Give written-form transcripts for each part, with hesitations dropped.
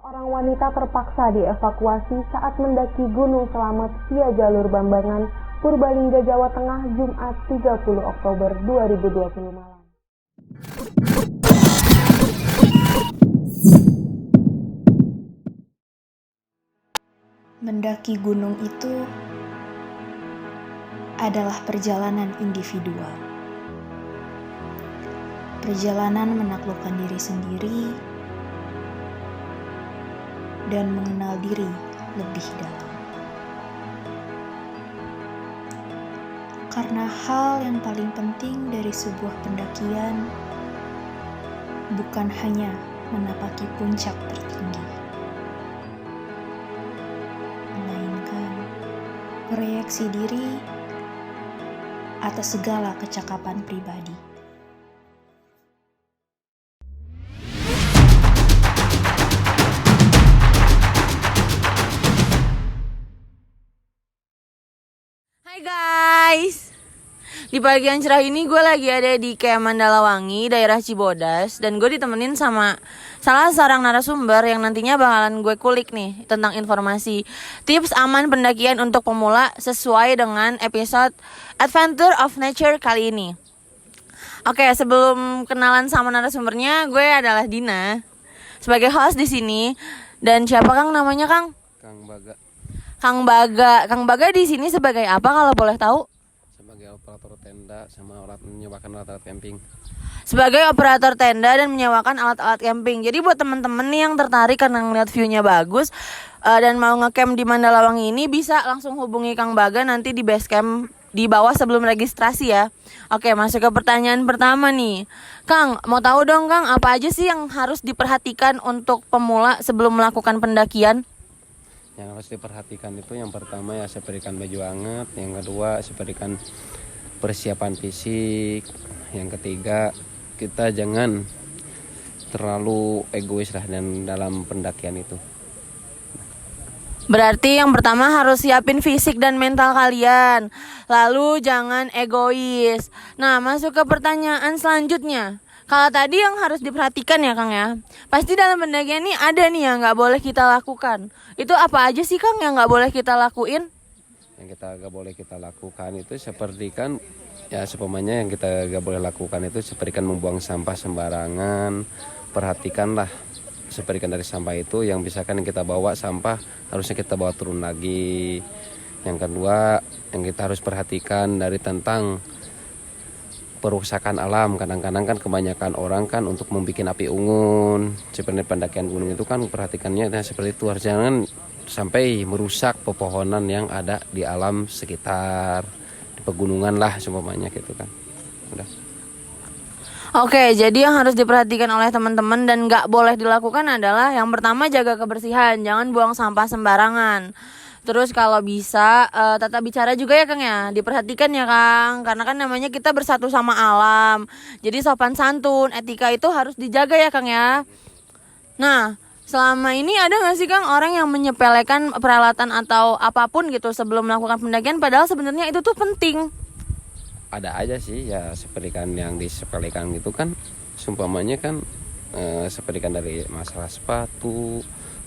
Seorang wanita terpaksa dievakuasi saat mendaki Gunung Selamet via jalur Bambangan, Purbalingga, Jawa Tengah, Jumat 30 Oktober 2020 malam. Mendaki gunung itu adalah perjalanan individual. Perjalanan menaklukkan diri sendiri dan mengenal diri lebih dalam. Karena hal yang paling penting dari sebuah pendakian bukan hanya menapaki puncak tertinggi, melainkan proyeksi diri atas segala kecakapan pribadi. Hai guys, di pagi yang cerah ini gue lagi ada di Camp Mandalawangi, daerah Cibodas. Dan gue ditemenin sama salah seorang narasumber yang nantinya bakalan gue kulik nih tentang informasi tips aman pendakian untuk pemula sesuai dengan episode Adventure of Nature kali ini. Oke, sebelum kenalan sama narasumbernya, gue adalah Dina sebagai host di sini. Dan siapa Kang namanya Kang? Kang Baga. Kang Baga di sini sebagai apa kalau boleh tahu? Sebagai operator tenda sama menyewakan alat-alat camping. Sebagai operator tenda dan menyewakan alat-alat camping. Jadi buat teman-teman nih yang tertarik karena ngeliat view-nya bagus dan mau ngecamp di Mandalawangi ini, bisa langsung hubungi Kang Baga nanti di base camp di bawah sebelum registrasi ya. Oke, masuk ke pertanyaan pertama nih. Kang, mau tahu dong Kang, apa aja sih yang harus diperhatikan untuk pemula sebelum melakukan pendakian? Yang harus diperhatikan itu yang pertama ya seberikan baju hangat, yang kedua seberikan persiapan fisik, yang ketiga kita jangan terlalu egois lah dan dalam pendakian itu. Berarti yang pertama harus siapin fisik dan mental kalian. Lalu jangan egois. Nah, masuk ke pertanyaan selanjutnya. Kalau tadi yang harus diperhatikan ya Kang ya, pasti dalam pendakian ini ada nih yang gak boleh kita lakukan. Itu apa aja sih Kang yang gak boleh kita lakuin? Yang kita gak boleh kita lakukan itu seperti kan ya sepemanya yang kita gak boleh lakukan itu seperti kan membuang sampah sembarangan. Perhatikanlah seperti kan dari sampah itu yang misalkan yang kita bawa sampah harusnya kita bawa turun lagi. Yang kedua yang kita harus perhatikan dari tentang perusakan alam. Kadang-kadang kan kebanyakan orang kan untuk membuat api unggun seperti pendakian gunung itu kan perhatikannya nah, seperti itu harus jangan sampai merusak pepohonan yang ada di alam sekitar di pegunungan lah semuanya gitu kan. Udah. Oke, jadi yang harus diperhatikan oleh teman-teman dan gak boleh dilakukan adalah yang pertama jaga kebersihan, jangan buang sampah sembarangan. Terus kalau bisa tata bicara juga ya Kang ya, diperhatikan ya Kang, karena kan namanya kita bersatu sama alam. Jadi sopan santun, etika itu harus dijaga ya Kang ya. Nah, selama ini ada gak sih Kang orang yang menyepelekan peralatan atau apapun gitu sebelum melakukan pendakian, padahal sebenarnya itu tuh penting? Ada aja sih ya sepelikan yang disepelekan gitu kan, seumpamanya kan sepelikan dari masalah sepatu.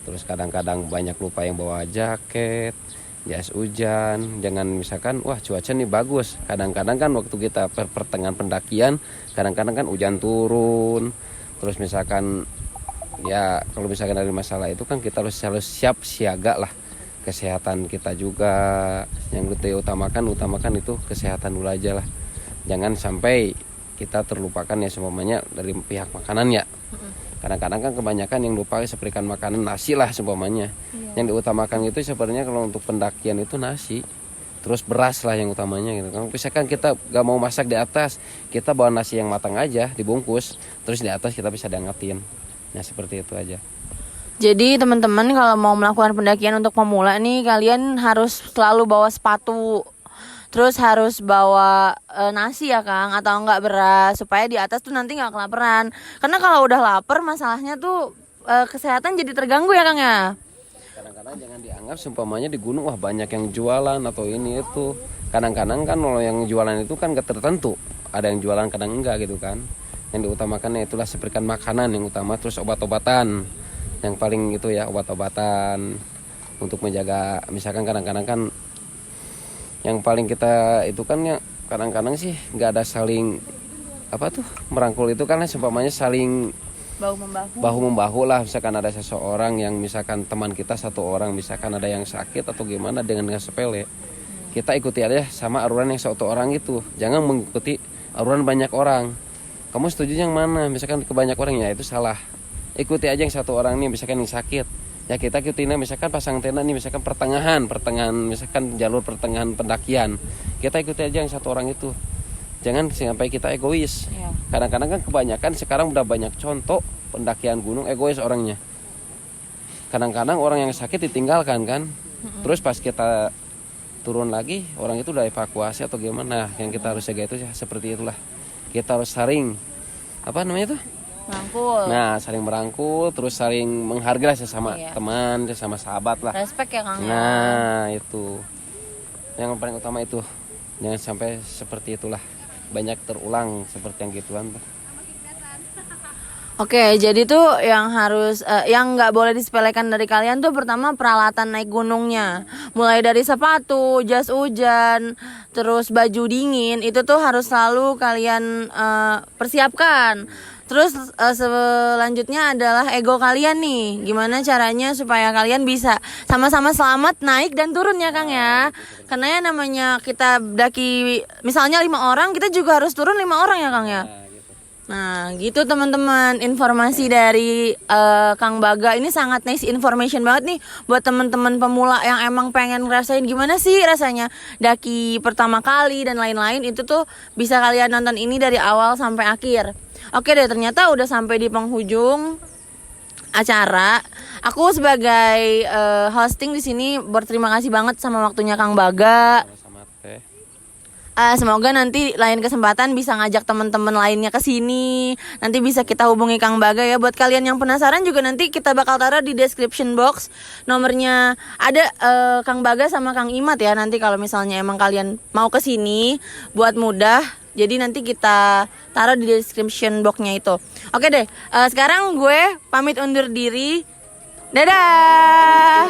Terus kadang-kadang banyak lupa yang bawa jaket, jas hujan. Jangan misalkan wah cuaca nih bagus. Kadang-kadang kan waktu kita pertengahan pendakian, kadang-kadang kan hujan turun. Terus misalkan ya kalau misalkan dari masalah itu kan kita harus siap siaga lah. Kesehatan kita juga yang kita utamakan itu kesehatan dulu aja lah. Jangan sampai kita terlupakan ya semuanya dari pihak makanan ya. Kadang-kadang kan kebanyakan yang lupa seperti makanan nasi lah semuanya. Yang diutamakan itu sebenarnya kalau untuk pendakian itu nasi. Terus beras lah yang utamanya gitu. Kalau misalkan kita gak mau masak di atas, kita bawa nasi yang matang aja dibungkus, terus di atas kita bisa diangetin. Nah seperti itu aja. Jadi teman-teman kalau mau melakukan pendakian untuk pemula nih, kalian harus selalu bawa sepatu. Terus harus bawa nasi ya Kang, atau enggak beras, supaya di atas tuh nanti enggak kelaparan. Karena kalau udah lapar masalahnya tuh kesehatan jadi terganggu ya Kang ya. Kadang-kadang jangan dianggap seumpamanya di gunung wah banyak yang jualan atau ini itu. Kadang-kadang kan kalau yang jualan itu kan gak tertentu. Ada yang jualan kadang enggak gitu kan. Yang diutamakannya itulah seperti makanan yang utama, terus obat-obatan. yang paling itu ya obat-obatan untuk menjaga, misalkan kadang-kadang kan yang paling kita itu kan ya kadang-kadang sih nggak ada saling apa tuh merangkul itu kan seumpamanya saling bahu membahu lah. Misalkan ada seseorang yang misalkan teman kita satu orang misalkan ada yang sakit atau gimana dengan sepele, kita ikuti aja sama aluran yang satu orang itu, jangan mengikuti aluran banyak orang. Kamu setuju yang mana? Misalkan ke banyak orang ya itu salah. Ikuti aja yang satu orang nih, misalkan yang sakit ya kita ikutin, misalkan pasang tenda nih, misalkan pertengahan misalkan jalur pertengahan pendakian, kita ikuti aja yang satu orang itu. Jangan sampai kita egois. Kadang-kadang kan kebanyakan sekarang udah banyak contoh pendakian gunung egois orangnya. Kadang-kadang orang yang sakit ditinggalkan kan. Terus pas kita turun lagi orang itu udah evakuasi atau gimana. Yang kita harus jaga itu ya seperti itulah. Kita harus saling apa namanya itu? Merangkul. Nah, saling merangkul, terus saling menghargai sesama teman, sesama sahabat lah. Respect ya Kang. Nah, itu. Yang paling utama itu. Jangan sampai seperti itulah. Banyak terulang seperti yang gituan tuh. Oke, jadi tuh yang harus yang nggak boleh disepelekan dari kalian tuh pertama peralatan naik gunungnya, mulai dari sepatu, jas hujan, terus baju dingin itu tuh harus selalu kalian persiapkan. Terus selanjutnya adalah ego kalian nih, gimana caranya supaya kalian bisa sama-sama selamat naik dan turun ya Kang ya. Karena ya namanya kita daki misalnya 5 orang, kita juga harus turun 5 orang ya Kang ya. Nah gitu teman-teman, informasi dari Kang Baga ini sangat nice information banget nih buat teman-teman pemula yang emang pengen ngerasain gimana sih rasanya daki pertama kali dan lain-lain. Itu tuh bisa kalian nonton ini dari awal sampai akhir. Oke deh, ternyata udah sampai di penghujung acara. Aku sebagai hosting di sini berterima kasih banget sama waktunya Kang Baga. Semoga nanti lain kesempatan bisa ngajak teman-teman lainnya ke sini. Nanti bisa kita hubungi Kang Baga ya. Buat kalian yang penasaran juga nanti kita bakal taruh di description box nomornya. Ada Kang Baga sama Kang Imat ya. Nanti kalau misalnya emang kalian mau ke sini buat mudah, jadi nanti kita taruh di description box-nya itu. Oke deh, sekarang gue pamit undur diri. Dadah.